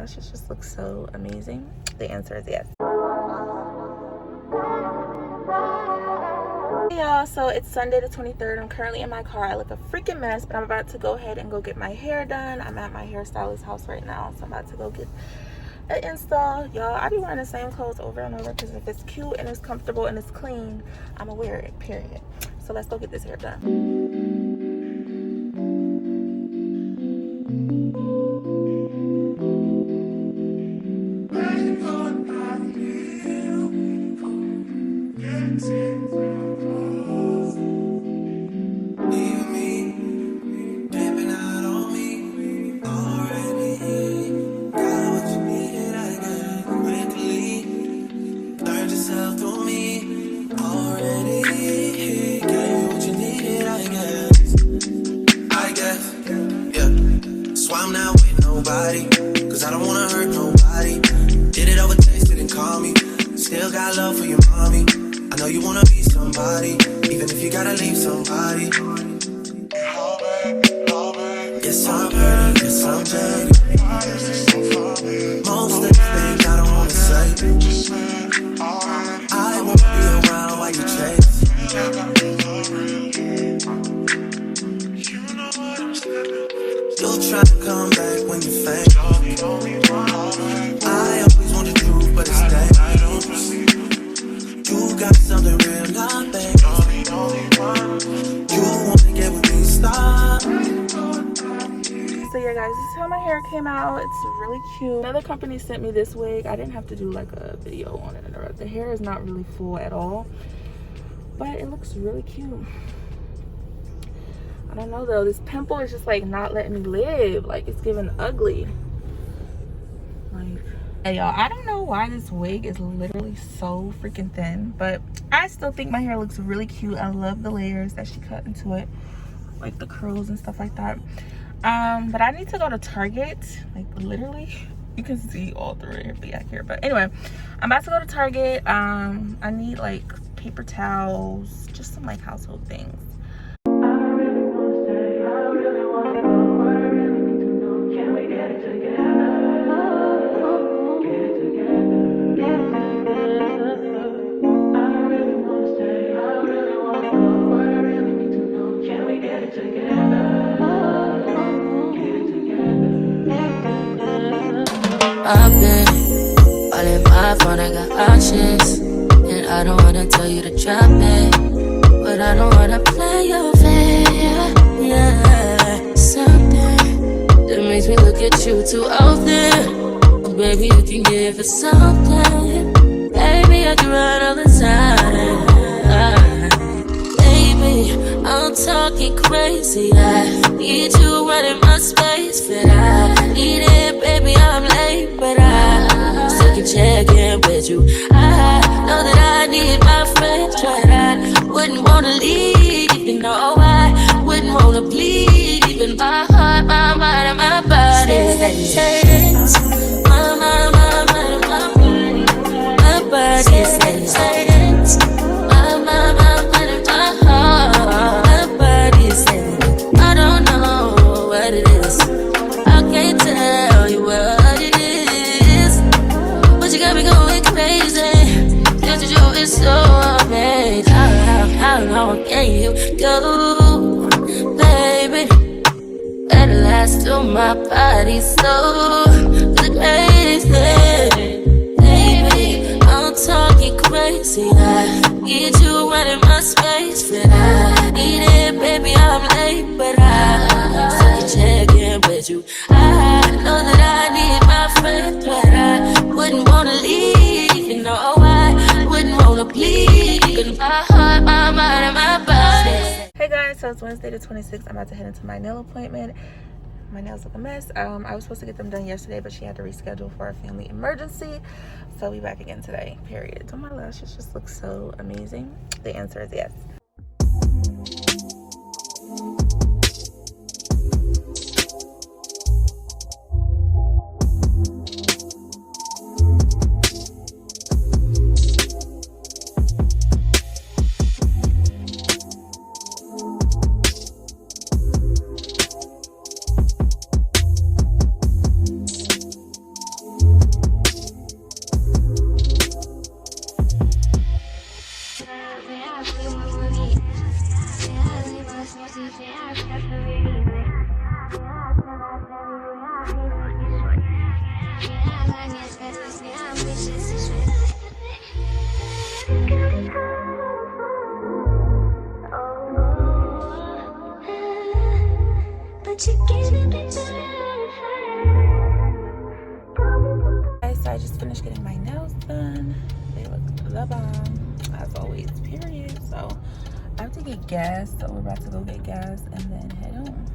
lashes just look so amazing? The answer is yes. Hey y'all, so it's Sunday the 23rd. I'm currently in my car. I look a freaking mess, but I'm about to go ahead and go get my hair done. I'm at my hairstylist's house right now, so I'm about to go get an install. Y'all, I be wearing the same clothes over and over because if it's cute and it's comfortable and it's clean, I'ma wear it, period. So let's go get this hair done. Cause I don't wanna hurt nobody. Did it over text, didn't call me. Still got love for your mommy. I know you wanna be somebody, even if you gotta leave somebody. Yes, I'm hurting, yes, I'm jaded. Most of the things I don't wanna say. I won't be around while you chase. You'll try to come back when you faint. I always want the truth, but it's dangerous. You got something real, not fake. You wanna get with me, stop. So yeah guys, this is how my hair came out. It's really cute. Another company sent me this wig. I didn't have to do like a video on it. The hair is not really full at all, but it looks really cute. I don't know though, this pimple is just like not letting me live. Like it's giving ugly. Like, hey y'all, I don't know why this wig is literally so freaking thin, but I still think my hair looks really cute. I love the layers that she cut into it, like the curls and stuff like that. But I need to go to Target, like literally. You can see all through it back here, but anyway, I'm about to go to Target. I need like paper towels, just some like household things. I've been all in my phone, I got options. And I don't wanna tell you to drop it, but I don't wanna play your fair. Yeah, something that makes me look at you too often. Oh, baby, you can give it something. Baby, I can run all the time. Baby, I'm talking crazy. I need you running my space, but I need it, baby. I'm late, but I still can check in with you. I know that I need my friend, but I wouldn't wanna leave. You know, I wouldn't wanna bleed. Even my heart, my mind, and my body. My mind, my body. My body says my mind, my heart. My body says I don't know what it is. I can't tell you what it is, but you got me going crazy. Just you is so amazing. How long can you go, baby? At last, till my body's so crazy. Baby, I'm talking crazy. I need you running my space, but I need it, baby. I'm late, but I still can check in with you. I know that I need my friend, but I wouldn't wanna leave. You know, I wouldn't wanna bleed. Even my heart, my mind, and my body. Hey guys, so it's Wednesday the 26th. I'm about to head into my nail appointment. My nails look a mess. I was supposed to get them done yesterday, but she had to reschedule for a family emergency. So we back again today, period. So my lashes just look so amazing. The answer is yes. finished getting my nails done. They look the bomb, as always, period. So I have to get gas, so we're about to go get gas and then head home.